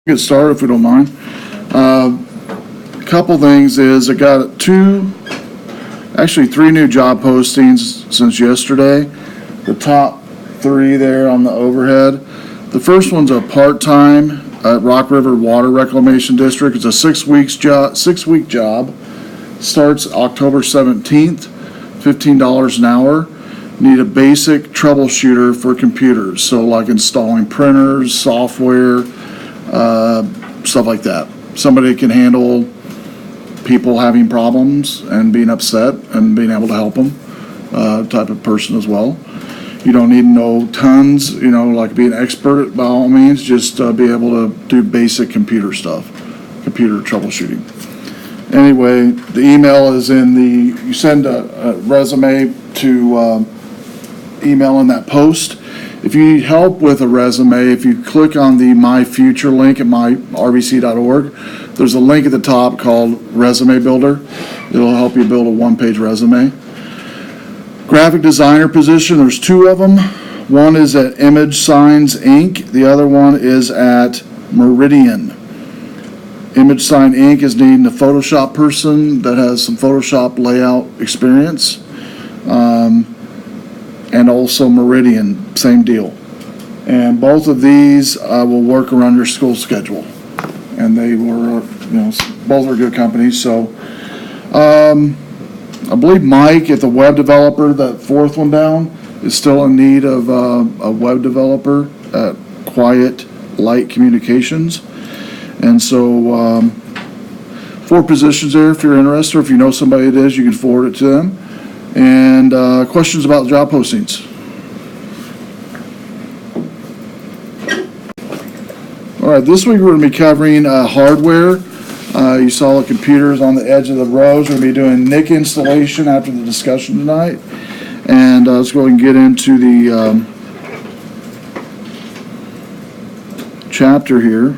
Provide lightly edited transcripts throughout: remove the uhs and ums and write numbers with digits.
Get started if we don't mind. Couple things is I got three new job postings since yesterday. The top three there on the overhead. The first one's a part-time at Rock River Water Reclamation District. It's a 6 week job. Starts October 17th, $15 an hour. Need a basic troubleshooter for computers, so like installing printers, software, stuff like that. Somebody can handle people having problems and being upset and being able to help them, type of person as well. You don't need to know tons, like be an expert by all means, just be able to do basic computer stuff, computer troubleshooting. Anyway, the email is you send a resume to email in that post. If you need help with a resume, if you click on the My Future link at myrbc.org, there's a link at the top called Resume Builder. It'll help you build a one-page resume. Graphic designer position, there's two of them. One is at Image Signs Inc. The other one is at Meridian. Image Sign Inc. is needing a Photoshop person that has some Photoshop layout experience. And also Meridian, same deal. And both of these will work around your school schedule. And they were, both are good companies. So I believe Mike at the web developer, that fourth one down, is still in need of a web developer at Quiet Light Communications. And so 4 positions there if you're interested, or if you know somebody it is, you can forward it to them. And questions about job postings? All right, this week we're going to be covering hardware. You saw the computers on the edge of the rows. We're going to be doing NIC installation after the discussion tonight. And let's go ahead and get into the chapter here.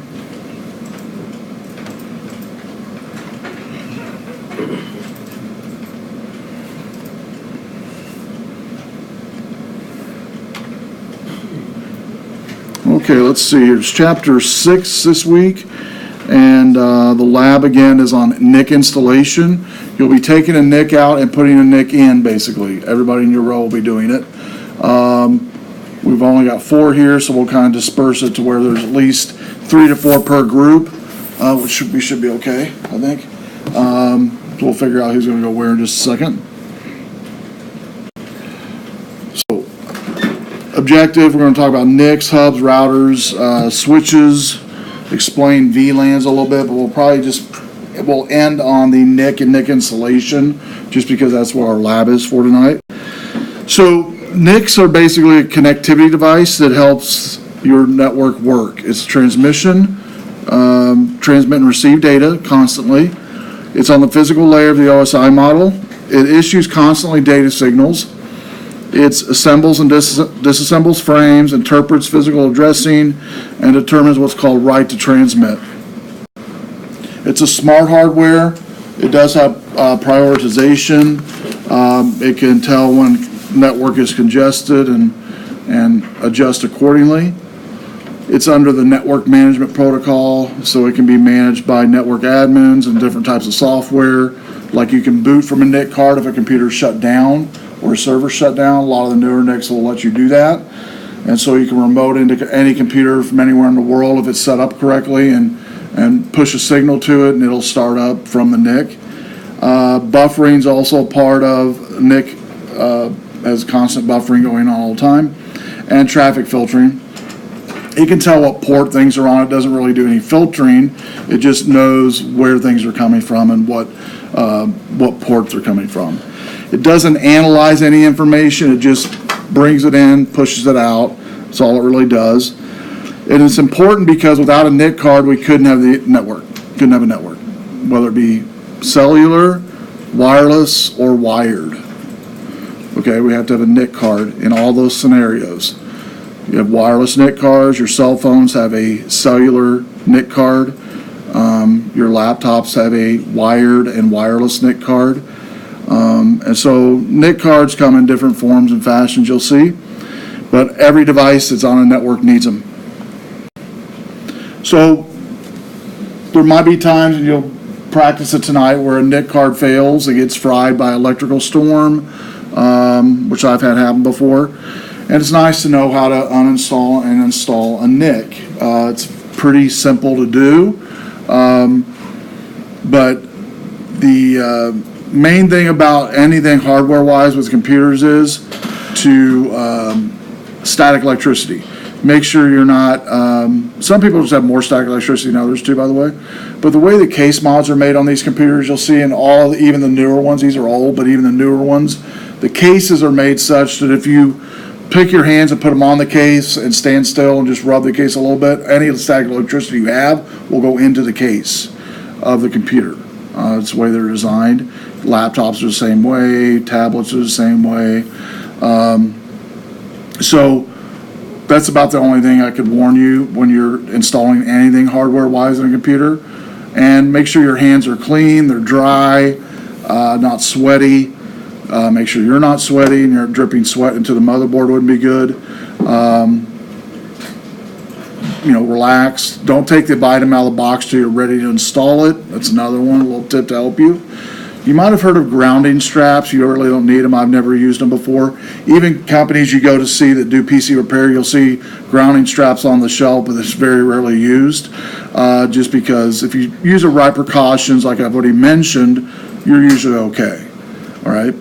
Okay, let's see. It's chapter 6 this week, and the lab again is on NIC installation. You'll be taking a NIC out and putting a NIC in, basically. Everybody in your row will be doing it. We've only got 4 here, so we'll kind of disperse it to where there's at least 3 to 4 per group, which we should be okay, I think. So we'll figure out who's going to go where in just a second. Objective, we're going to talk about NICs, hubs, routers, switches, explain VLANs a little bit, but we'll end on the NIC and NIC installation just because that's what our lab is for tonight. So NICs are basically a connectivity device that helps your network work. It's transmission, transmit and receive data constantly. It's on the physical layer of the OSI model. It issues constantly data signals. It assembles and disassembles frames, interprets physical addressing, and determines what's called right to transmit. It's a smart hardware. It does have prioritization. It can tell when network is congested and adjust accordingly. It's under the network management protocol, so it can be managed by network admins and different types of software. Like you can boot from a NIC card if a computer's shut down or a server shut down. A lot of the newer NICs will let you do that. And so you can remote into any computer from anywhere in the world if it's set up correctly and push a signal to it and it'll start up from the NIC. Buffering is also part of NIC, has constant buffering going on all the time. And traffic filtering. It can tell what port things are on. It doesn't really do any filtering. It just knows where things are coming from and what ports are coming from. It doesn't analyze any information. It just brings it in, pushes it out. That's all it really does. And it's important because without a NIC card, we couldn't have the network. Couldn't have a network, whether it be cellular, wireless, or wired. Okay, we have to have a NIC card in all those scenarios. You have wireless NIC cards. Your cell phones have a cellular NIC card. Your laptops have a wired and wireless NIC card. And so NIC cards come in different forms and fashions, you'll see, but every device that's on a network needs them. So there might be times, and you'll practice it tonight, where a NIC card fails. It gets fried by electrical storm, which I've had happen before. And it's nice to know how to uninstall and install a NIC. It's pretty simple to do. But the main thing about anything hardware-wise with computers is to static electricity. Make sure you're not, some people just have more static electricity than others too, by the way. But the way the case mods are made on these computers, you'll see in all, even the newer ones, these are old, but even the newer ones, the cases are made such that if you pick your hands and put them on the case and stand still and just rub the case a little bit, any static electricity you have will go into the case of the computer. It's the way they're designed. Laptops are the same way, tablets are the same way. So that's about the only thing I could warn you when you're installing anything hardware-wise in a computer. And make sure your hands are clean, they're dry, not sweaty. Make sure you're not sweaty and you're dripping sweat into the motherboard wouldn't be good. Relax. Don't take the item out of the box till you're ready to install it. That's another one, a little tip to help you. You might have heard of grounding straps. You really don't need them. I've never used them before. Even companies you go to see that do PC repair, you'll see grounding straps on the shelf, but it's very rarely used. Just because if you use the right precautions, like I've already mentioned, you're usually okay. All right?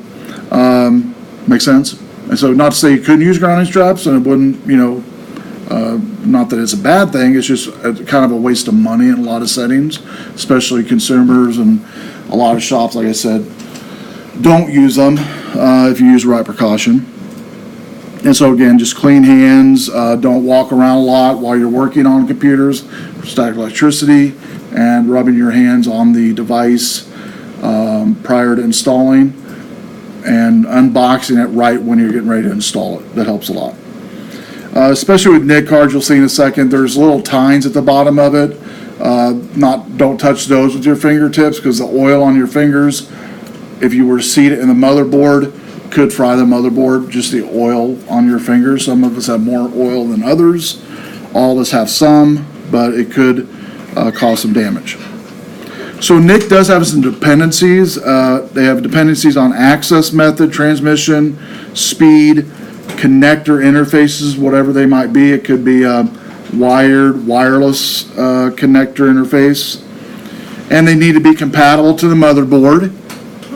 Make sense? And so not to say you couldn't use grounding straps, and it wouldn't, not that it's a bad thing, it's just kind of a waste of money in a lot of settings, especially consumers, and a lot of shops, like I said, don't use them if you use the right precaution. And so again, just clean hands, don't walk around a lot while you're working on computers, static electricity, and rubbing your hands on the device prior to installing, and unboxing it right when you're getting ready to install it. That helps a lot. Especially with NIC cards, you'll see in a second, there's little tines at the bottom of it. Don't touch those with your fingertips, because the oil on your fingers, if you were to seat it in the motherboard, could fry the motherboard, just the oil on your fingers. Some of us have more oil than others. All of us have some, but it could cause some damage. So NIC does have some dependencies. They have dependencies on access method, transmission, speed, connector interfaces, whatever they might be. It could be a wired, wireless connector interface. And they need to be compatible to the motherboard.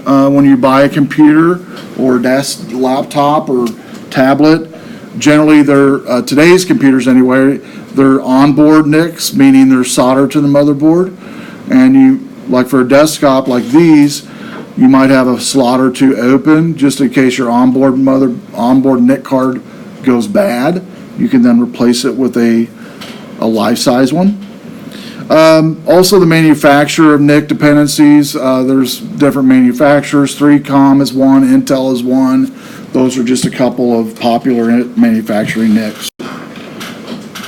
When you buy a computer or desk, laptop, or tablet, generally they're, today's computers anyway, they're onboard NICs, meaning they're soldered to the motherboard. And you, like for a desktop like these, you might have a slot or two open just in case your onboard NIC card goes bad. You can then replace it with a life-size one. Also, the manufacturer of NIC dependencies, there's different manufacturers. 3Com is one, Intel is one. Those are just a couple of popular manufacturing NICs.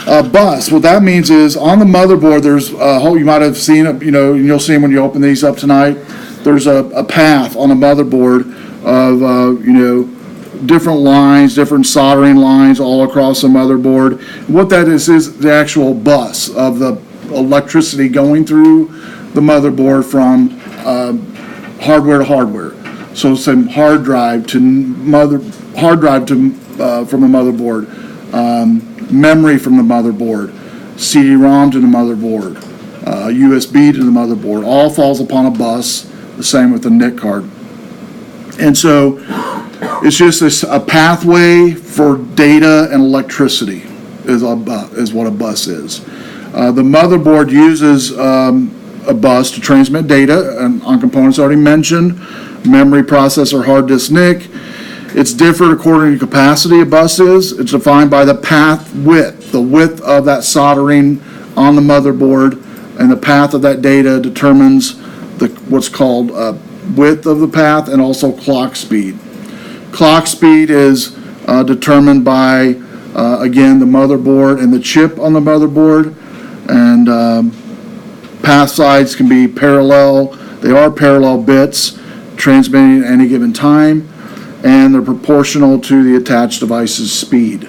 Bus, what that means is on the motherboard, there's a whole, you might have seen it, you'll see them when you open these up tonight. There's a path on a motherboard of, different lines, different soldering lines all across the motherboard. What that is the actual bus of the electricity going through the motherboard from hardware to hardware. So some hard drive from the motherboard, memory from the motherboard, CD-ROM to the motherboard, USB to the motherboard. All falls upon a bus. The same with the NIC card. And so it's just a pathway for data and electricity is what a bus is. The motherboard uses a bus to transmit data on components already mentioned, memory, processor, hard disk, NIC. It's different according to capacity a bus is. It's defined by the path width, the width of that soldering on the motherboard, and the path of that data determines what's called width of the path and also clock speed. Clock speed is determined by, again, the motherboard and the chip on the motherboard. And path sides can be parallel. They are parallel bits transmitting at any given time, and they're proportional to the attached device's speed.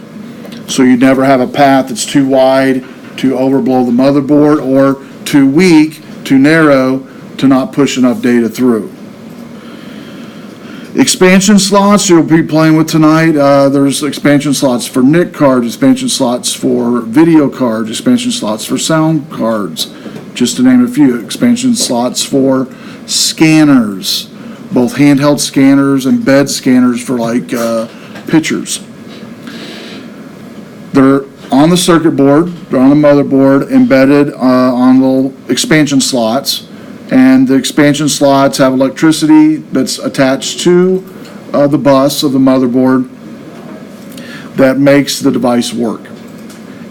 So you never have a path that's too wide to overblow the motherboard or too weak, too narrow to not push enough data through. Expansion slots you'll be playing with tonight. There's expansion slots for NIC cards, expansion slots for video cards, expansion slots for sound cards, just to name a few. Expansion slots for scanners, both handheld scanners and bed scanners for like pictures. They're on the circuit board, they're on the motherboard, embedded on little expansion slots. And the expansion slots have electricity that's attached to the bus of the motherboard that makes the device work.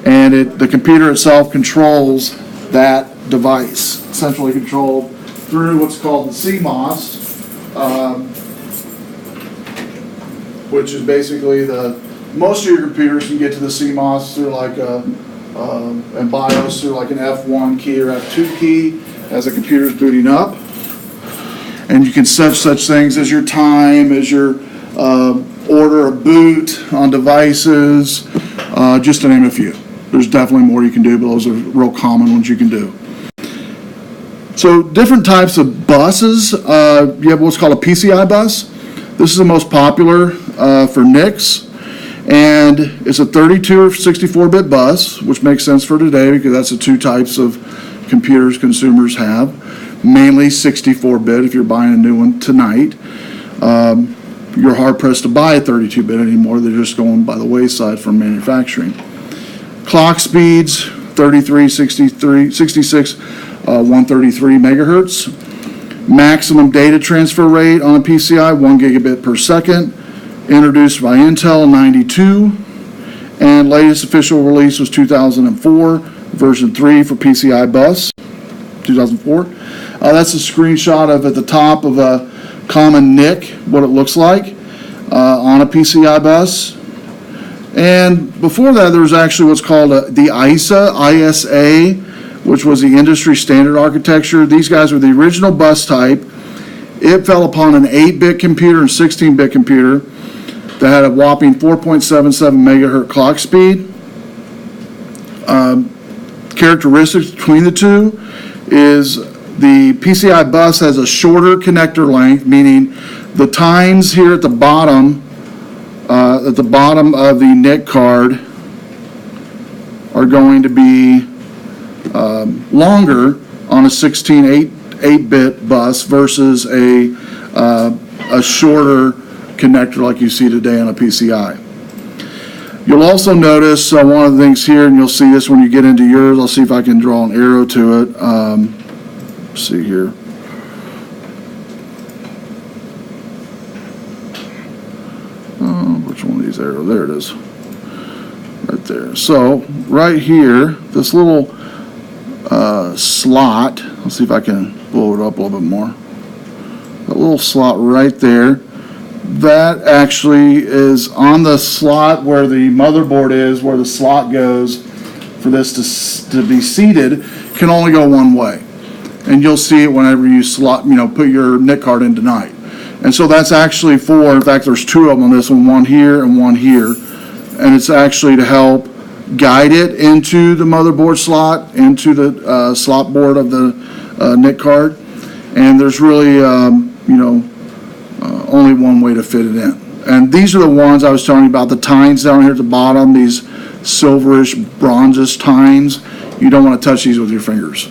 And the computer itself controls that device, centrally controlled through what's called the CMOS, which is basically most of your computers can get to the CMOS through like and BIOS through like an F1 key or F2 key as the computer's booting up. And you can set such things as your time, as your order of boot on devices, just to name a few. There's definitely more you can do, but those are real common ones you can do. So different types of buses. You have what's called a PCI bus. This is the most popular for NICs. And it's a 32 or 64-bit bus, which makes sense for today because that's the two types of computers consumers have. Mainly 64-bit if you're buying a new one tonight. You're hard-pressed to buy a 32-bit anymore. They're just going by the wayside from manufacturing. Clock speeds, 33, 63, 66, 133 megahertz. Maximum data transfer rate on a PCI, 1 gigabit per second. Introduced by Intel in '92, and latest official release was 2004, version 3 for PCI bus, 2004. That's a screenshot of at the top of a common NIC, what it looks like on a PCI bus. And before that, there was actually what's called the ISA, which was the industry standard architecture. These guys were the original bus type. It fell upon an 8-bit computer and 16-bit computer that had a whopping 4.77 megahertz clock speed. Characteristics between the two is the PCI bus has a shorter connector length, meaning the tines here at the bottom of the NIC card are going to be longer on a 16 8-bit bus versus a shorter connector like you see today on a PCI. You'll also notice one of the things here, and you'll see this when you get into yours. I'll see if I can draw an arrow to it. Let's see here. Which one of these arrows? There it is. Right there. So right here, this little slot, let's see if I can blow it up a little bit more. That little slot right there, that actually is on the slot where the motherboard is, where the slot goes for this to be seated, can only go one way. And you'll see it whenever you put your NIC card in tonight. And so that's actually in fact, there's two of them on this one here and one here. And it's actually to help guide it into the motherboard slot, into the slot board of the NIC card. And there's really, only one way to fit it in. And these are the ones I was telling you about, the tines down here at the bottom, these silverish, bronzish tines. You don't want to touch these with your fingers.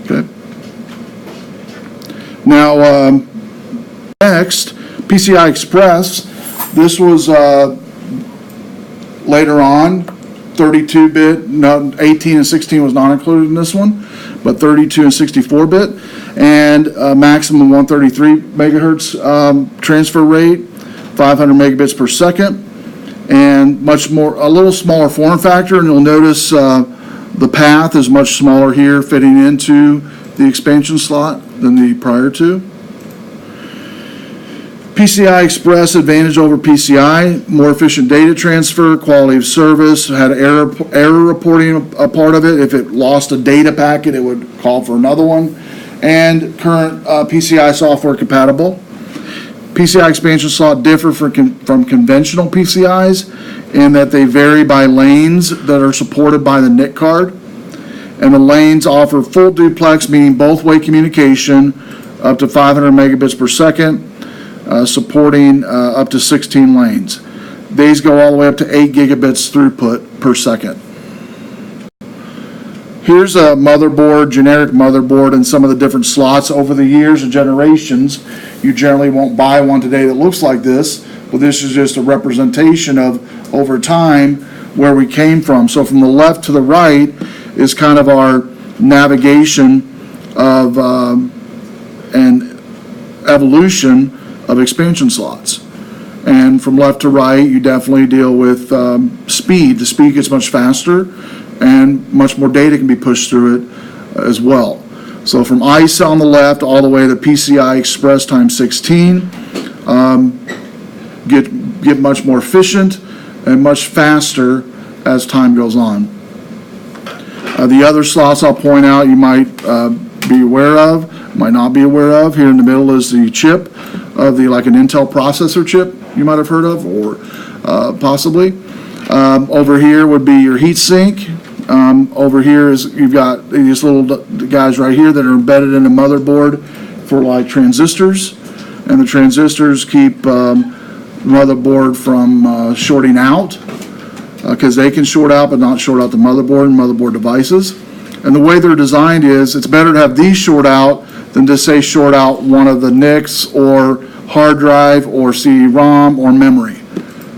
Okay. Now, next, PCI Express. This was later on, 32-bit, 18 and 16 was not included in this one, but 32 and 64-bit, and maximum 133 megahertz transfer rate, 500 megabits per second, and a little smaller form factor. And you'll notice the path is much smaller here, fitting into the expansion slot than the prior two. PCI Express advantage over PCI, more efficient data transfer, quality of service, had error reporting a part of it. If it lost a data packet, it would call for another one. And current PCI software compatible. PCI expansion slot differ from conventional PCIs in that they vary by lanes that are supported by the NIC card. And the lanes offer full duplex, meaning both-way communication, up to 500 megabits per second, supporting up to 16 lanes. These go all the way up to 8 gigabits throughput per second. Here's a motherboard, generic motherboard, and some of the different slots. Over the years and generations, you generally won't buy one today that looks like this, but this is just a representation of, over time, where we came from. So from the left to the right is kind of our navigation of and evolution of expansion slots. And from left to right, you definitely deal with speed. The speed gets much faster, and much more data can be pushed through it as well. So from ICE on the left all the way to PCI Express times 16, get much more efficient and much faster as time goes on. The other slots I'll point out you might be aware of, might not be aware of. Here in the middle is the chip of the, like an Intel processor chip you might have heard of, or possibly. Over here would be your heat sink. Over here is, you've got these little guys right here that are embedded in a motherboard for like transistors, and the transistors keep motherboard from shorting out, because they can short out but not short out the motherboard and motherboard devices. And the way they're designed is, it's better to have these short out than to say short out one of the NICs or hard drive or CD-ROM or memory.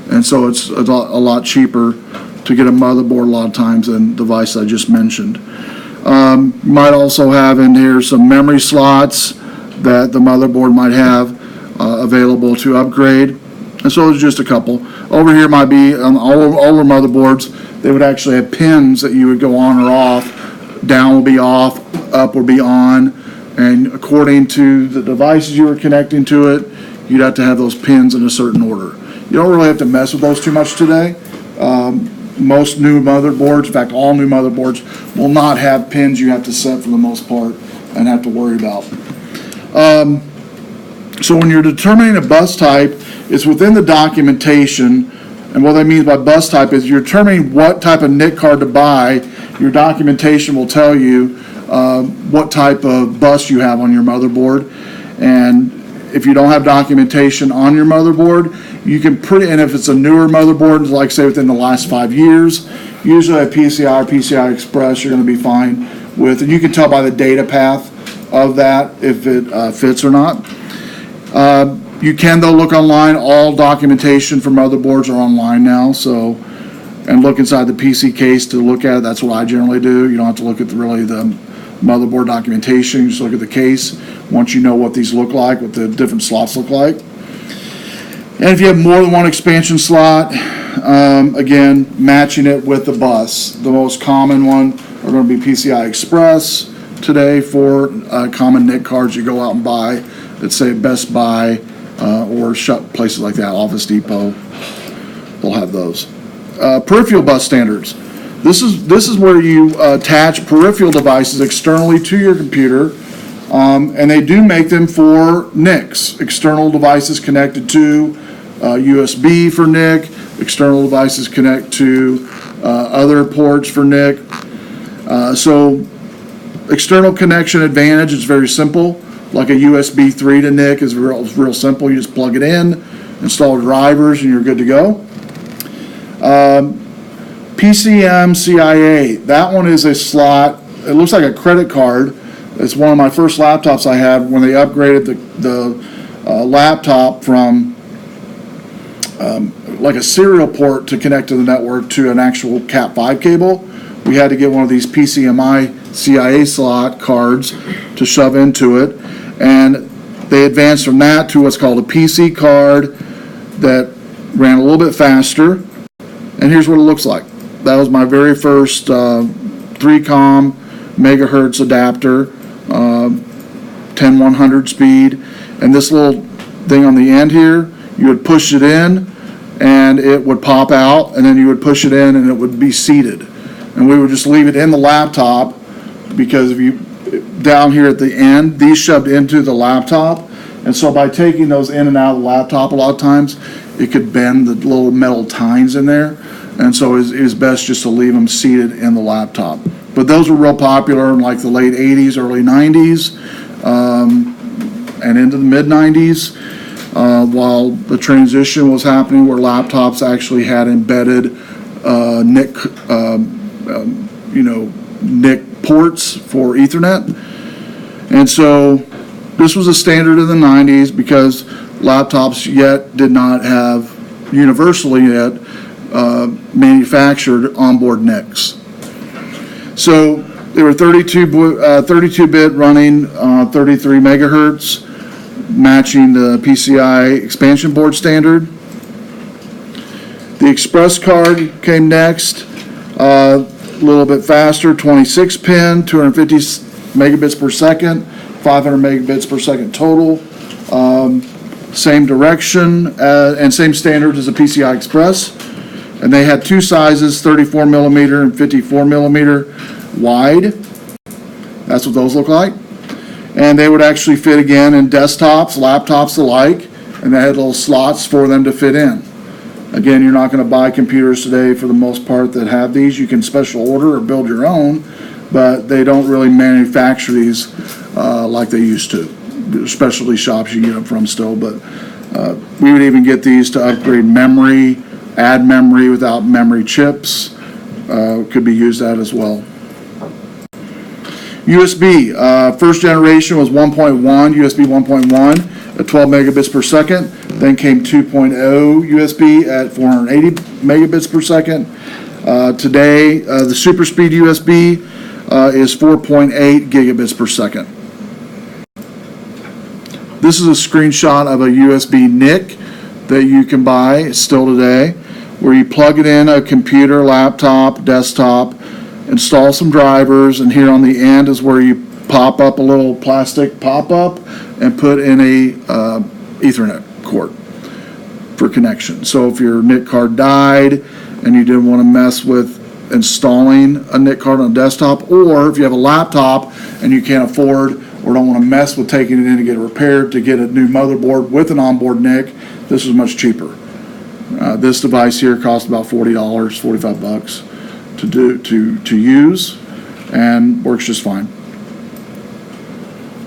And so it's a lot cheaper to get a motherboard a lot of times than the device I just mentioned. You might also have in here some memory slots that the motherboard might have available to upgrade. And so there's just a couple. Over here might be on older motherboards, they would actually have pins that you would go on or off. Down will be off, up will be on, and according to the devices you were connecting to it, you'd have to have those pins in a certain order. You don't really have to mess with those too much today. Most new motherboards, in fact all new motherboards, will not have pins you have to set for the most part and have to worry about. So when you're determining a bus type, it's within the documentation, and what that means by bus type is you're determining what type of NIC card to buy. Your documentation will tell you what type of bus you have on your motherboard, and if you don't have documentation on your motherboard, you can and if it's a newer motherboard, like say within the last 5 years, usually a PCI or PCI Express you're going to be fine with, and you can tell by the data path of that if it fits or not. You can though look online. All documentation for motherboards are online now, so, and look inside the PC case to look at it. That's what I generally do. You don't have to look at really the motherboard documentation, you just look at the case once you know what these look like, what the different slots look like. And if you have more than one expansion slot, again, matching it with the bus. The most common one are going to be PCI Express today for common NIC cards you go out and buy. Let's say Best Buy or places like that, Office Depot, they'll have those. Peripheral Bus Standards. This is where you attach peripheral devices externally to your computer, and they do make them for NICs. External devices connected to USB for NIC, external devices connect to other ports for NIC. So external connection advantage is very simple. Like a USB 3 to NIC is real simple. You just plug it in, install drivers, and you're good to go. PCM-CIA, that one is a slot. It looks like a credit card. It's one of my first laptops I had when they upgraded the laptop from like a serial port to connect to the network to an actual Cat5 cable. We had to get one of these PCMI-CIA slot cards to shove into it, and they advanced from that to what's called a PC card that ran a little bit faster, and here's what it looks like. That was my very first 3-com megahertz adapter, 10-100 speed, and this little thing on the end here, you would push it in and it would pop out, and then you would push it in and it would be seated, and we would just leave it in the laptop, because if you down here at the end, these shoved into the laptop, and so by taking those in and out of the laptop a lot of times it could bend the little metal tines in there, and so it was best just to leave them seated in the laptop. But those were real popular in like the late 80s, early 90s, and into the mid 90s, while the transition was happening where laptops actually had embedded NIC, NIC ports for Ethernet. And so this was a standard in the 90s because laptops yet did not have universally yet manufactured onboard NICs. So they were 32-bit running 33 megahertz, matching the PCI expansion board standard. The Express card came next, a little bit faster, 26 pin, 250 megabits per second, 500 megabits per second total. Same direction and same standards as the PCI Express. And they had two sizes, 34 millimeter and 54 millimeter wide. That's what those look like. And they would actually fit again in desktops, laptops alike, and they had little slots for them to fit in. Again, you're not going to buy computers today for the most part that have these. You can special order or build your own, but they don't really manufacture these like they used to. Specialty shops you get them from still, but we would even get these to upgrade memory, add memory without memory chips. Could be used that as well. USB, first generation was 1.1, USB 1.1 at 12 megabits per second. Then came 2.0 USB at 480 megabits per second. Today, the super speed USB is 4.8 gigabits per second. This is a screenshot of a USB NIC that you can buy still today, where you plug it in a computer, laptop, desktop, install some drivers, and here on the end is where you pop up a little plastic pop-up and put in a Ethernet cord for connection. So if your NIC card died and you didn't want to mess with installing a NIC card on a desktop, or if you have a laptop and you can't afford or don't want to mess with taking it in to get it repaired, to get a new motherboard with an onboard NIC, this is much cheaper. This device here costs about $40, $45 to use, and works just fine.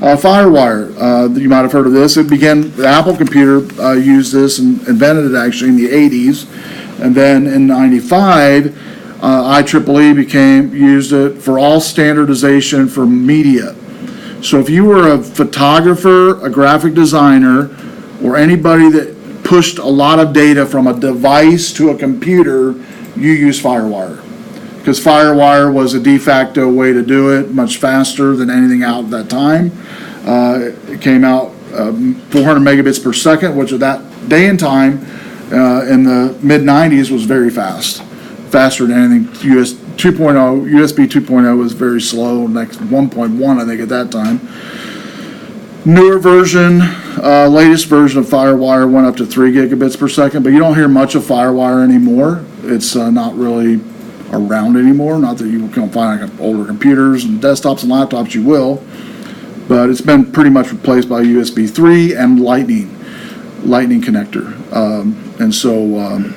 FireWire, you might have heard of this. It began, the Apple computer used this and invented it actually in the 80s, and then in 95, IEEE used it for all standardization for media. So if you were a photographer, a graphic designer, or anybody that pushed a lot of data from a device to a computer, you use FireWire. Because FireWire was a de facto way to do it, much faster than anything out at that time. It came out 400 megabits per second, which at that day and time in the mid-90s was very fast. Faster than anything. USB 2.0 was very slow, next 1.1 I think at that time. Newer version, latest version of FireWire went up to 3 gigabits per second, but you don't hear much of FireWire anymore. It's not really around anymore. Not that you can't find like older computers and desktops and laptops, you will, but it's been pretty much replaced by USB 3 and Lightning connector. And so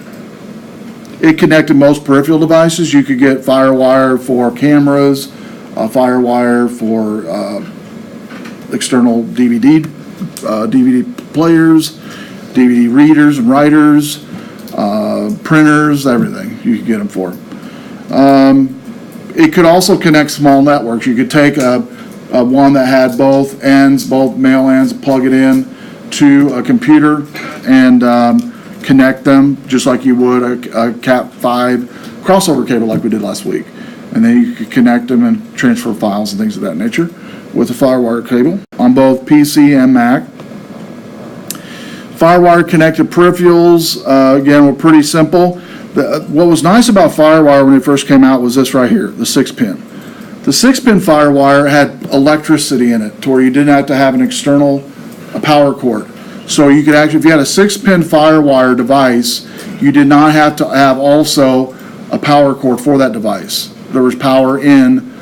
it connected most peripheral devices. You could get FireWire for cameras, FireWire for external DVD players, DVD readers and writers, printers, everything you could get them for. It could also connect small networks. You could take a one that had both ends, both male ends, plug it in to a computer and connect them just like you would a Cat5 crossover cable like we did last week. And then you could connect them and transfer files and things of that nature with a FireWire cable on both PC and Mac. FireWire connected peripherals, again, were pretty simple. What was nice about FireWire when it first came out was this right here, the 6-pin. The 6-pin FireWire had electricity in it to where you didn't have to have an external power cord. So you could actually, if you had a 6-pin FireWire device, you did not have to have also a power cord for that device. There was power in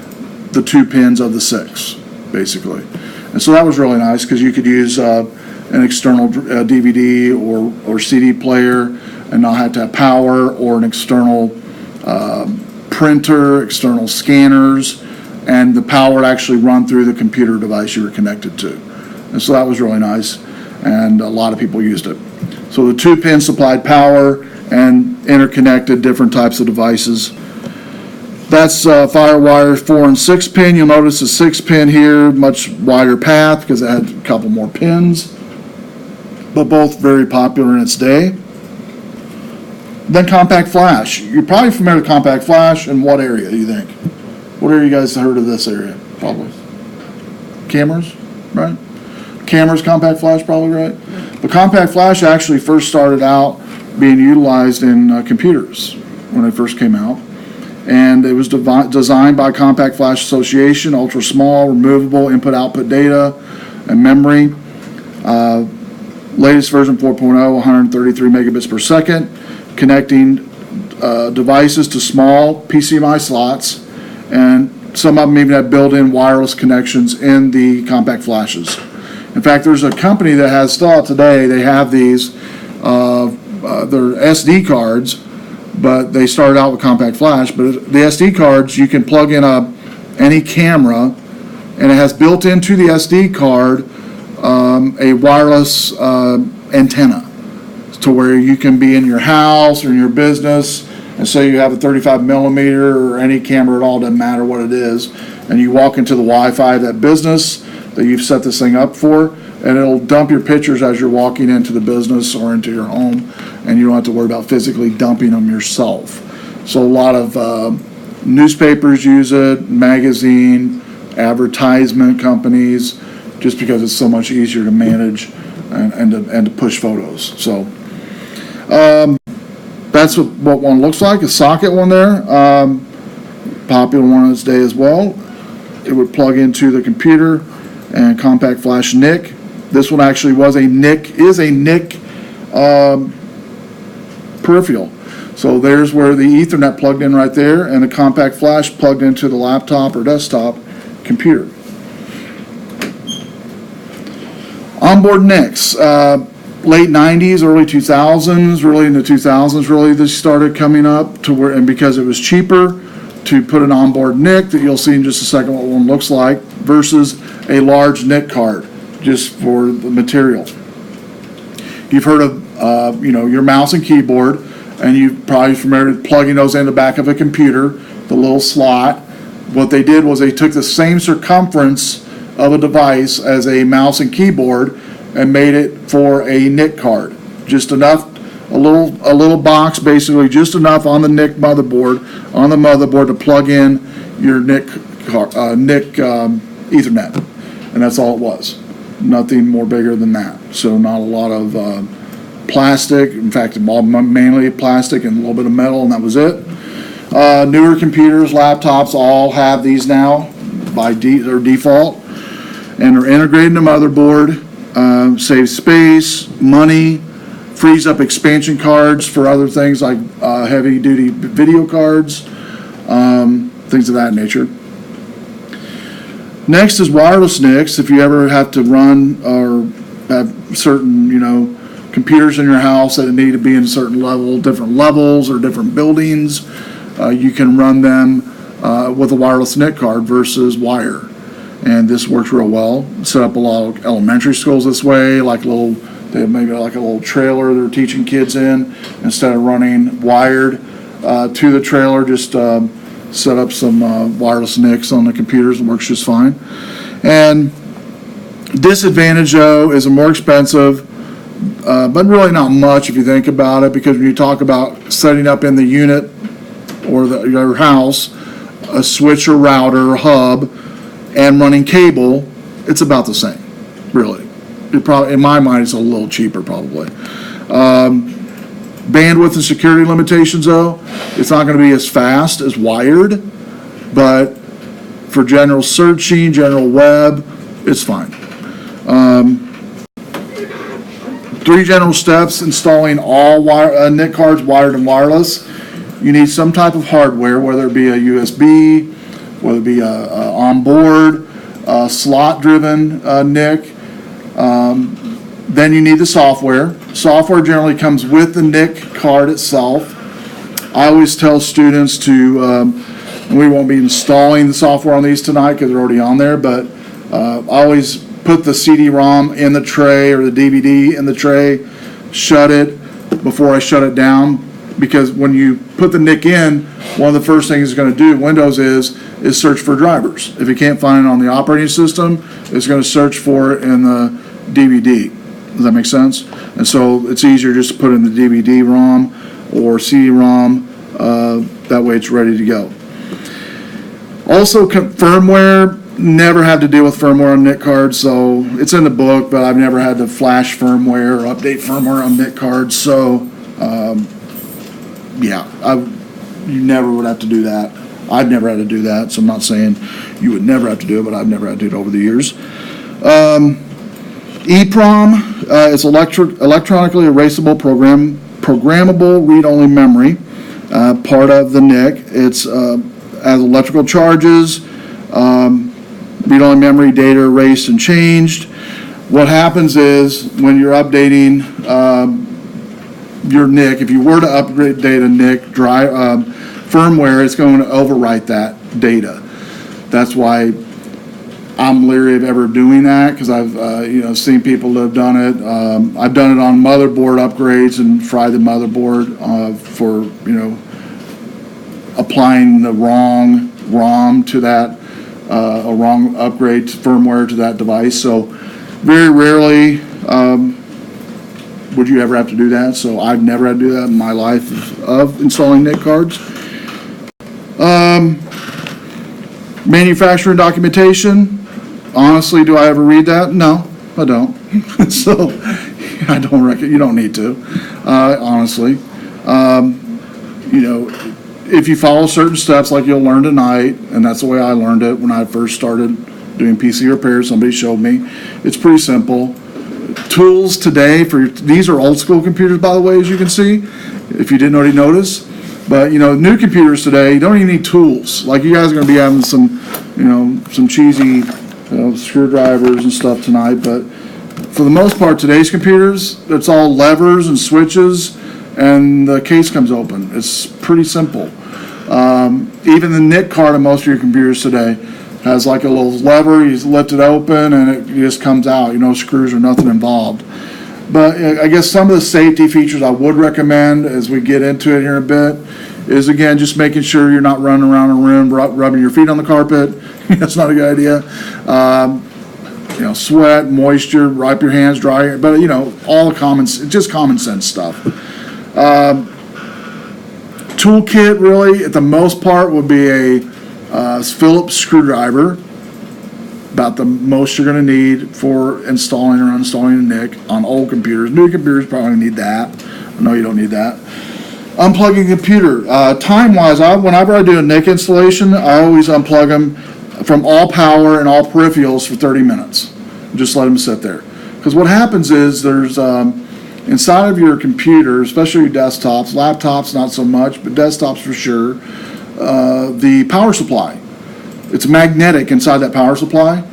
the 2 pins of the 6, basically. And so that was really nice because you could use an external DVD or CD player and not have to have power or an external printer, external scanners, and the power would actually run through the computer device you were connected to. And so that was really nice, and a lot of people used it. So the 2 pins supplied power and interconnected different types of devices. That's FireWire 4 and 6 pin. You'll notice the 6 pin here, much wider path because it had a couple more pins, but both very popular in its day. Then compact flash. You're probably familiar with compact flash. In what area do you think? What area you guys heard of this area? Probably cameras, right? Cameras, compact flash, probably right. But compact flash actually first started out being utilized in computers when they first came out. And it was designed by Compact Flash Association, ultra small, removable, input-output data, and memory. Latest version 4.0, 133 megabits per second, connecting devices to small PCMI slots, and some of them even have built-in wireless connections in the compact flashes. In fact, there's a company that has still out today, they have these, they're SD cards, but they started out with compact flash. But the SD cards, you can plug in any camera, and it has built into the SD card a wireless antenna, to where you can be in your house or in your business, and say you have a 35 millimeter or any camera at all, doesn't matter what it is, and you walk into the Wi-Fi of that business that you've set this thing up for, and it'll dump your pictures as you're walking into the business or into your home, and you don't have to worry about physically dumping them yourself. So a lot of newspapers use it, magazine, advertisement companies, just because it's so much easier to manage and to push photos. So that's what one looks like, a socket one there, popular one of its day as well. It would plug into the computer and compact flash NIC. This one actually was a NIC, is a NIC peripheral. So there's where the Ethernet plugged in right there, and the compact flash plugged into the laptop or desktop computer. Onboard NICs, late 90s, early 2000s, really in the 2000s, really this started coming up to where, and because it was cheaper to put an onboard NIC that you'll see in just a second what one looks like versus a large NIC card just for the material. You've heard of your mouse and keyboard, and you're probably familiar with plugging those in the back of a computer, the little slot. What they did was they took the same circumference of a device as a mouse and keyboard and made it for a NIC card. Just enough, a little box, basically just enough on the NIC motherboard, to plug in your NIC Ethernet, and that's all it was. Nothing more bigger than that. So not a lot of plastic. In fact, mainly plastic and a little bit of metal, and that was it. Newer computers, laptops, all have these now by their default, and are integrated in the motherboard. Saves space, money, frees up expansion cards for other things like heavy-duty video cards, things of that nature. Next is wireless NICs. If you ever have to run or have certain, computers in your house that need to be in certain different levels or different buildings, you can run them with a wireless NIC card versus wire. And this works real well. Set up a lot of elementary schools this way, they have maybe like a little trailer they're teaching kids in. Instead of running wired to the trailer, just set up some wireless NICs on the computers. It works just fine. And disadvantage, though, is more expensive, but really not much if you think about it, because when you talk about setting up in the unit or your house a switch or router or hub and running cable, it's about the same, really. It probably, in my mind, it's a little cheaper probably. Bandwidth and security limitations, though, it's not going to be as fast as wired, but for general searching, general web, it's fine. 3 general steps installing all NIC cards, wired and wireless. You need some type of hardware, whether it be a USB, whether it be a onboard, slot-driven NIC. Then you need the software. Software generally comes with the NIC card itself. I always tell students to, and we won't be installing the software on these tonight because they're already on there, but I always put the CD-ROM in the tray or the DVD in the tray, shut it before I shut it down, because when you put the NIC in, one of the first things it's going to do, Windows is search for drivers. If it can't find it on the operating system, it's going to search for it in the DVD. Does that make sense? And so it's easier just to put in the DVD-ROM or CD-ROM. That way it's ready to go. Also, firmware, never had to deal with firmware on NIC cards, so it's in the book, but I've never had to flash firmware or update firmware on NIC cards, so yeah, you never would have to do that. I've never had to do that, so I'm not saying you would never have to do it, but I've never had to do it over the years. EEPROM is electronically erasable programmable read-only memory, part of the NIC. It's as electrical charges, read-only memory data erased and changed. What happens is when you're updating your NIC, if you were to update a NIC firmware, it's going to overwrite that data. That's why I'm leery of ever doing that, because I've seen people that have done it. I've done it on motherboard upgrades and fried the motherboard for applying the wrong ROM to that, a wrong upgrade firmware to that device. So very rarely would you ever have to do that. So I've never had to do that in my life of installing NIC cards. Manufacturing documentation. Honestly, do I ever read that? No, I don't. So I don't reckon you don't need to. Honestly, if you follow certain steps, like you'll learn tonight, and that's the way I learned it when I first started doing PC repairs. Somebody showed me. It's pretty simple. Tools today these are old school computers, by the way, as you can see, if you didn't already notice. But new computers today, you don't even need tools. Like, you guys are going to be having some cheesy screwdrivers and stuff tonight. But for the most part, today's computers, it's all levers and switches, and the case comes open. It's pretty simple. Even the NIC card on most of your computers today has like a little lever. You lift it open and it just comes out. No screws or nothing involved. But I guess some of the safety features I would recommend as we get into it here in a bit is, again, just making sure you're not running around a room rubbing your feet on the carpet. That's not a good idea. Sweat, moisture, wipe your hands, dry. But all the just common sense stuff. Toolkit, really, at the most part, would be a Phillips screwdriver. About the most you're going to need for installing or uninstalling a NIC on old computers. New computers probably need that. No, you don't need that. Unplugging the computer. Time-wise, whenever I do a NIC installation, I always unplug them from all power and all peripherals for 30 minutes. Just let them sit there. Because what happens is there's inside of your computer, especially your desktops, laptops not so much, but desktops for sure, the power supply. It's magnetic inside that power supply,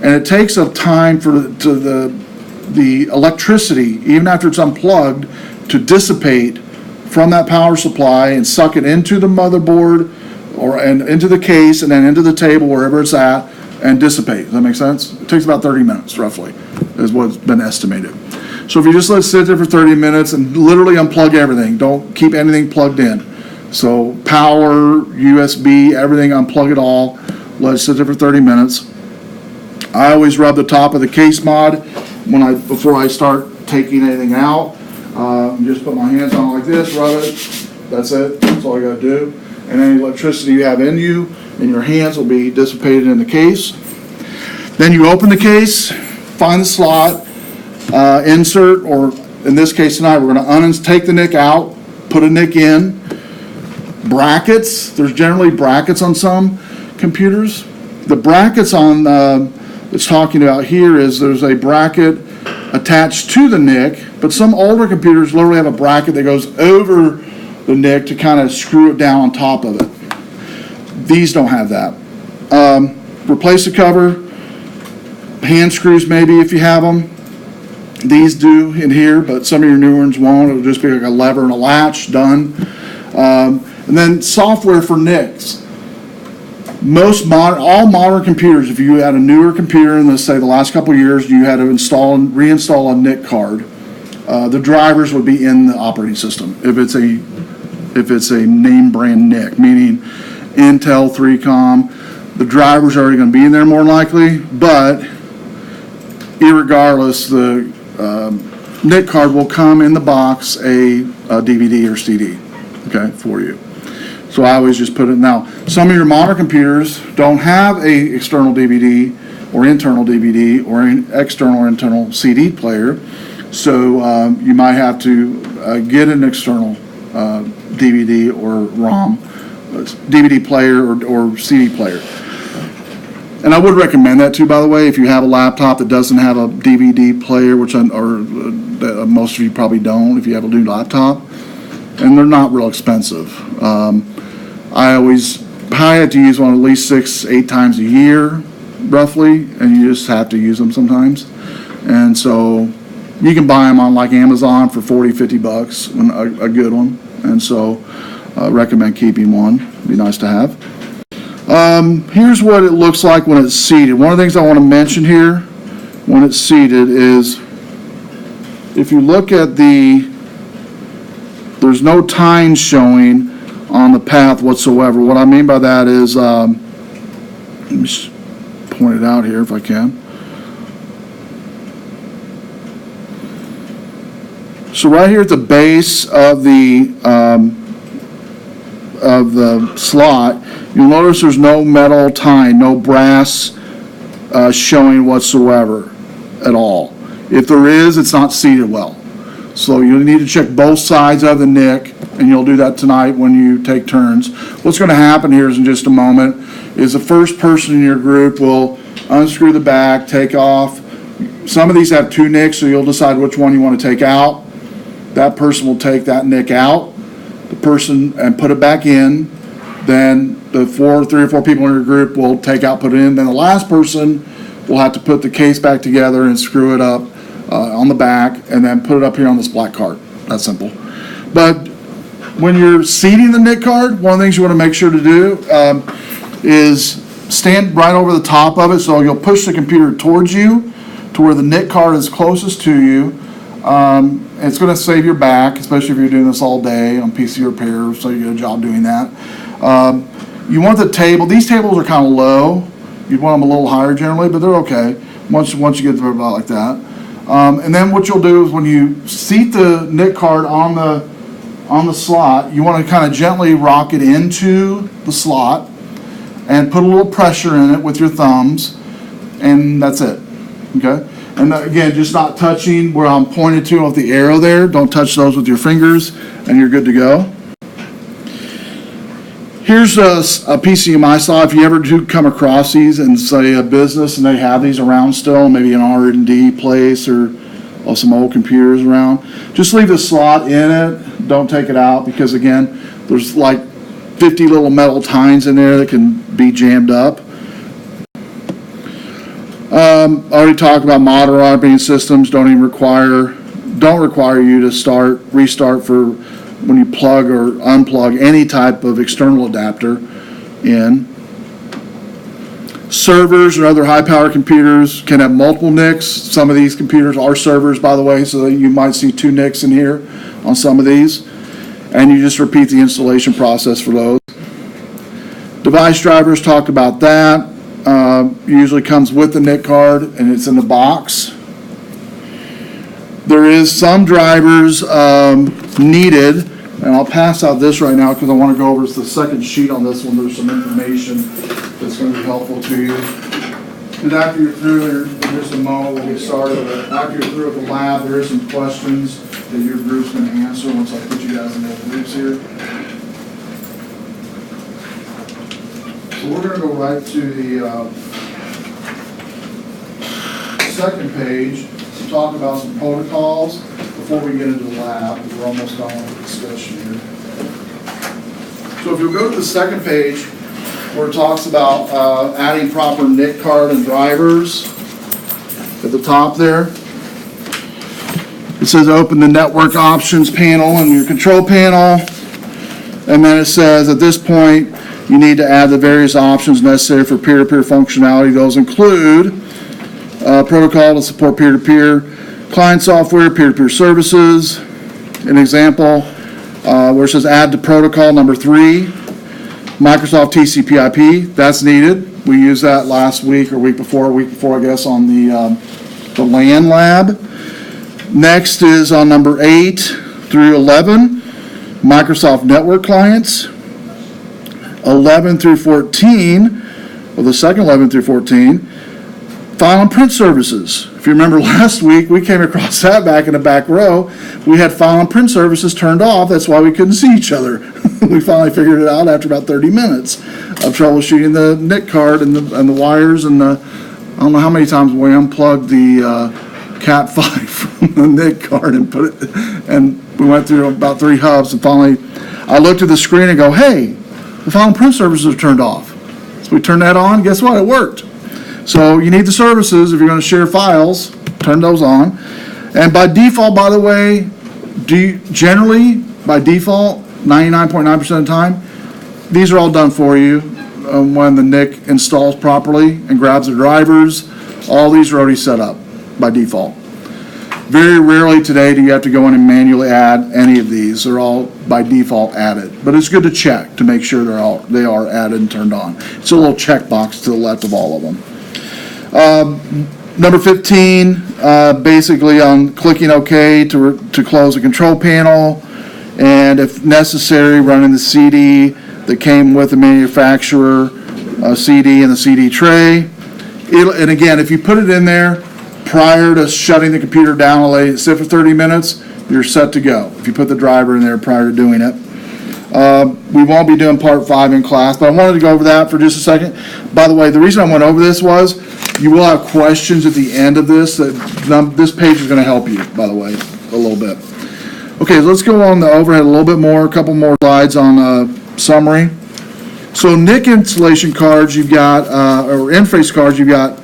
and it takes a time for the electricity, even after it's unplugged, to dissipate from that power supply and suck it into the motherboard and into the case and then into the table wherever it's at and dissipate. Does that make sense? It takes about 30 minutes roughly is what's been estimated. So if you just let it sit there for 30 minutes and literally unplug everything, don't keep anything plugged in. So power, USB, everything, unplug it all. Let it sit there for 30 minutes. I always rub the top of the case mod before I start taking anything out. Just put my hands on it like this, rub it. That's it. That's all you got to do. And any electricity you have in your hands will be dissipated in the case. Then you open the case, find the slot, insert, or in this case tonight, we're going to take the NIC out, put a NIC in. Brackets. There's generally brackets on some computers. The brackets on it's talking about here is there's a bracket attached to the NIC, but some older computers literally have a bracket that goes over the NIC to kind of screw it down on top of it. These don't have that. Replace the cover, hand screws maybe if you have them. These do in here, but some of your new ones won't. It'll just be like a lever and a latch, done. And then software for NICs. All modern computers, if you had a newer computer in, let's say, the last couple of years, you had to install and reinstall a NIC card, the drivers would be in the operating system. If it's a name brand NIC, meaning Intel, 3Com, the drivers are already going to be in there more likely, but irregardless, the NIC card will come in the box a DVD or CD, okay, for you. So I always just put it. Now, some of your modern computers don't have a external DVD or internal DVD or an external or internal CD player, so you might have to get an external DVD or ROM, DVD player or CD player. And I would recommend that too, by the way, if you have a laptop that doesn't have a DVD player, which most of you probably don't if you have a new laptop, and they're not real expensive. I have to use one at least 6-8 times a year, roughly, and you just have to use them sometimes. And so you can buy them on like Amazon for $40-50, a good one. And so I recommend keeping one. It'd be nice to have. Here's what it looks like when it's seated. One of the things I want to mention here when it's seated is if you look at there's no tines showing on the path whatsoever. What I mean by that is, let me just point it out here if I can. So right here at the base of the slot, you'll notice there's no metal tine, no brass showing whatsoever at all. If there is, it's not seated well. So you need to check both sides of the NIC, and you'll do that tonight when you take turns. What's going to happen here is in just a moment is the first person in your group will unscrew the back, take off. Some of these have 2 NICs, so you'll decide which one you want to take out. That person will take that NIC out, and put it back in. Then the 3 or 4 people in your group will take out, put it in. Then the last person will have to put the case back together and screw it up on the back, and then put it up here on this black card. That's simple. But when you're seating the NIC card, one of the things you want to make sure to do is stand right over the top of it, so you'll push the computer towards you to where the NIC card is closest to you. It's going to save your back, especially if you're doing this all day on PC repair, so you get a job doing that. You want the table. These tables are kind of low. You'd want them a little higher generally, but they're okay once you get to about like that. And then what you'll do is when you seat the NIC card on the slot, you want to kind of gently rock it into the slot and put a little pressure in it with your thumbs, and that's it. Okay? And again, just not touching where I'm pointed to with the arrow there. Don't touch those with your fingers, and you're good to go. Here's a PCMI slot. If you ever do come across these in, say, a business and they have these around still, maybe an R&D place or some old computers around, just leave the slot in it. Don't take it out because, again, there's like 50 little metal tines in there that can be jammed up. I already talked about modern operating systems don't require you to restart for when you plug or unplug any type of external adapter in. Servers or other high-power computers can have multiple NICs. Some of these computers are servers, by the way, so that you might see 2 NICs in here on some of these. And you just repeat the installation process for those. Device drivers, talked about that. Usually comes with the NIC card, and it's in the box. There is some drivers needed, and I'll pass out this right now because I want to go over the second sheet on this one. There's some information that's going to be helpful to you. And after you're through here, in just a moment, we'll get started. After you're through with the lab, there are some questions that your group's going to answer once I put you guys in their groups here. So we're going to go right to the second page to talk about some protocols before we get into the lab. We're almost done with the discussion here. So if you'll go to the second page where it talks about adding proper NIC card and drivers at the top there. It says open the network options panel on your control panel. And then it says at this point, you need to add the various options necessary for peer-to-peer functionality. Those include protocol to support peer-to-peer, client software, peer-to-peer services. An example where it says add to protocol number 3, Microsoft TCP/IP. That's needed. We used that last week or week before, I guess, on the LAN lab. Next is on number 8 through 11, Microsoft Network Clients. 11 through 14, well, the second 11 through 14, file and print services. If you remember last week, we came across that back in the back row. We had file and print services turned off. That's why we couldn't see each other. We finally figured it out after about 30 minutes of troubleshooting the NIC card and the wires and I don't know how many times we unplugged the Cat5 from the NIC card and put it, and we went through about 3 hubs, and finally I looked at the screen and go, hey, the file and print services are turned off. So we turned that on, guess what, it worked. So you need the services if you're going to share files, turn those on. And by default, by the way, generally, by default, 99.9% of the time, these are all done for you when the NIC installs properly and grabs the drivers. All these are already set up by default. Very rarely today do you have to go in and manually add any of these. They're all by default added. But it's good to check to make sure they are added and turned on. It's a little checkbox to the left of all of them. Number 15, basically on clicking OK to close the control panel, and if necessary, running the CD that came with the manufacturer, CD and the CD tray. And again, if you put it in there prior to shutting the computer down and let it sit for 30 minutes, you're set to go. If you put the driver in there prior to doing it. We won't be doing part 5 in class, but I wanted to go over that for just a second. By the way, the reason I went over this was you will have questions at the end of this. This page is going to help you, by the way, a little bit. Okay, let's go on the overhead a little bit more, a couple more slides on summary. So NIC installation cards you've got, or interface cards you've got,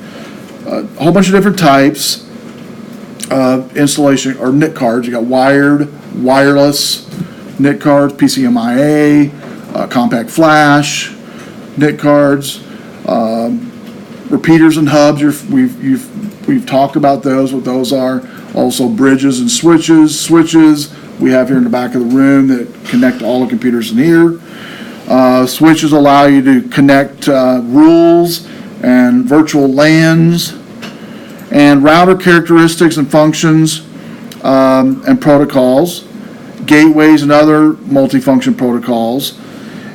a whole bunch of different types of installation or NIC cards. You got wired, wireless NIC cards, PCMIA, compact flash NIC cards, repeaters and hubs. We've talked about those, what those are. Also bridges and switches. Switches we have here in the back of the room that connect to all the computers in here. Switches allow you to connect rules and virtual LANs, and router characteristics and functions and protocols, gateways and other multifunction protocols.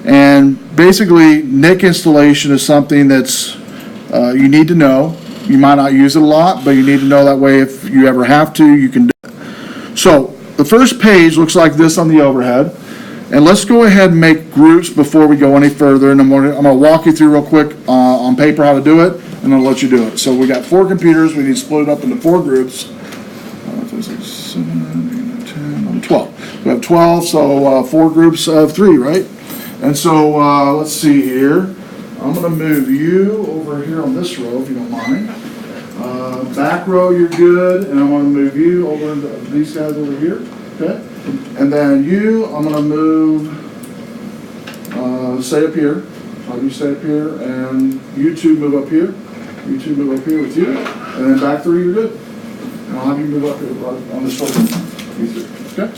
And basically, NIC installation is something that's you need to know. You might not use it a lot, but you need to know that way if you ever have to, you can do it. So the first page looks like this on the overhead. And let's go ahead and make groups before we go any further. And I'm going to walk you through real quick on paper how to do it, and I'll let you do it. So we got 4 computers. We need to split it up into 4 groups. 7, 8, 10, 12. We have 12, so 4 groups of 3, right? And so let's see here. I'm going to move you over here on this row, if you don't mind. Back row, you're good. And I'm going to move you over into these guys over here. Okay? And then you, I'm going to move, stay up here. You stay up here, and you 2 move up here. You 2 move up here with you. And then back 3, you're good. And I'll have you move up here right on this shoulder. Okay?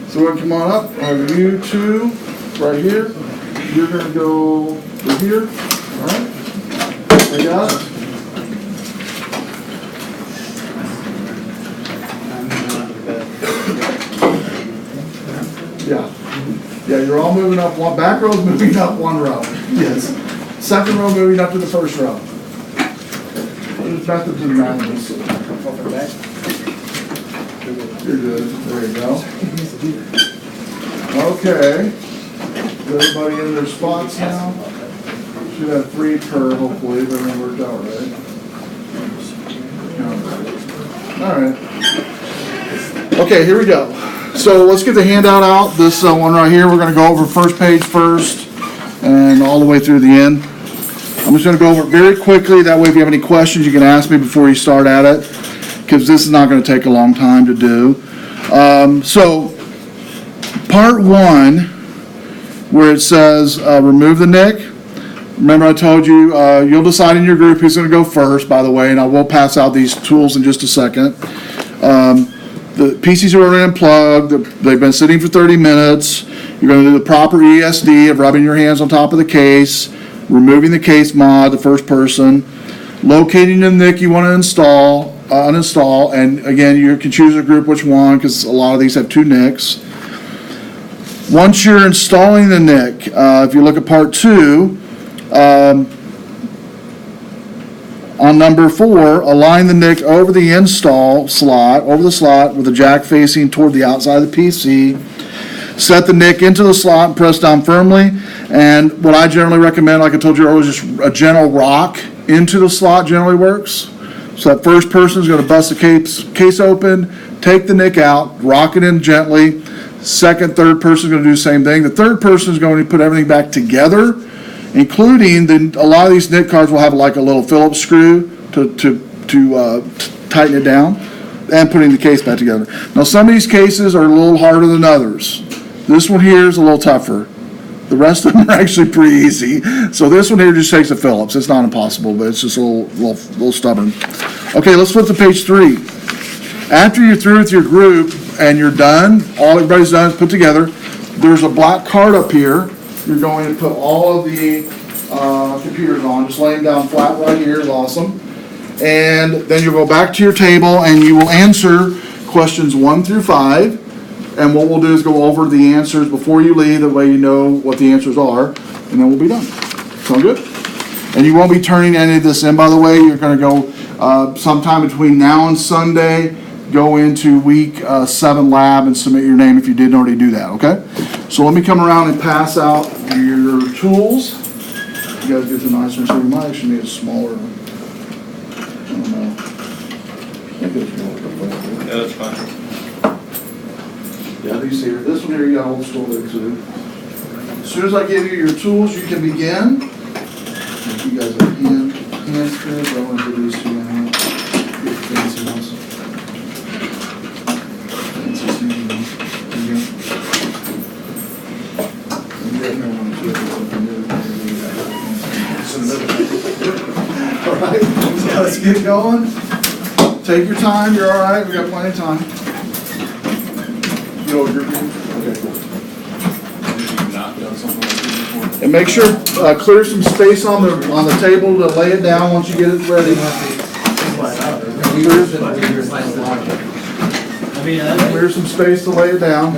So we're going to come on up. I'll have you 2 right here. You're going to go over here. All right? I got it. Yeah, you're all moving up one. Back row's moving up 1 row. Yes. Second row moving up to the first row. There's methods in madness. You're good. There you go. Okay. Everybody in their spots now? Should have 3 per, hopefully, if everything worked out right. All right. Okay, here we go. So let's get the handout out. This one right here, we're going to go over first page first and all the way through the end. I'm just going to go over it very quickly. That way, if you have any questions, you can ask me before you start at it, because this is not going to take a long time to do. So part 1 where it says remove the NIC. Remember I told you you'll decide in your group who's going to go first, by the way, and I will pass out these tools in just a second. The PCs are already unplugged. They've been sitting for 30 minutes. You're going to do the proper ESD of rubbing your hands on top of the case, removing the case mod, the first person, locating the NIC you want to uninstall, and again, you can choose a group which one, because a lot of these have two NICs. Once you're installing the NIC, if you look at part 2, on number 4, align the NIC over the install slot, over the slot with the jack facing toward the outside of the PC. Set the NIC into the slot and press down firmly. And what I generally recommend, like I told you earlier, is just a gentle rock into the slot generally works. So that first person is going to bust the case open, take the NIC out, rock it in gently. Second, third person is going to do the same thing. The third person is going to put everything back together, including a lot of these NIC cards will have like a little Phillips screw to tighten it down, and putting the case back together. Now some of these cases are a little harder than others. This one here is a little tougher. The rest of them are actually pretty easy. So this one here just takes a Phillips. It's not impossible, but it's just a little stubborn. Okay, let's flip to page 3. After you're through with your group and you're done, all everybody's done is put together, there's a black card up here. You're going to put all of the computers on. Just lay them down flat right here is awesome. And then you'll go back to your table and you will answer questions 1 through 5. And what we'll do is go over the answers before you leave, that way you know what the answers are, and then we'll be done. Sound good? And you won't be turning any of this in, by the way. You're going to go sometime between now and Sunday, go into week 7 lab and submit your name if you didn't already do that, okay? So let me come around and pass out your tools. You guys get the nicer, so you might actually need a smaller, I don't know. Yeah, that's fine. Yeah, these here. This one here, you got old school there too. As soon as I give you your tools, you can begin. If you guys have hands free, I want to introduce you now. Get fancy ones. Fancy sneaky ones. There you go. All right, so let's get going. Take your time. You're all right. We got plenty of time. You know, you're, okay, cool. And make sure clear some space on the table to lay it down once you get it ready. Clear some space to lay it down.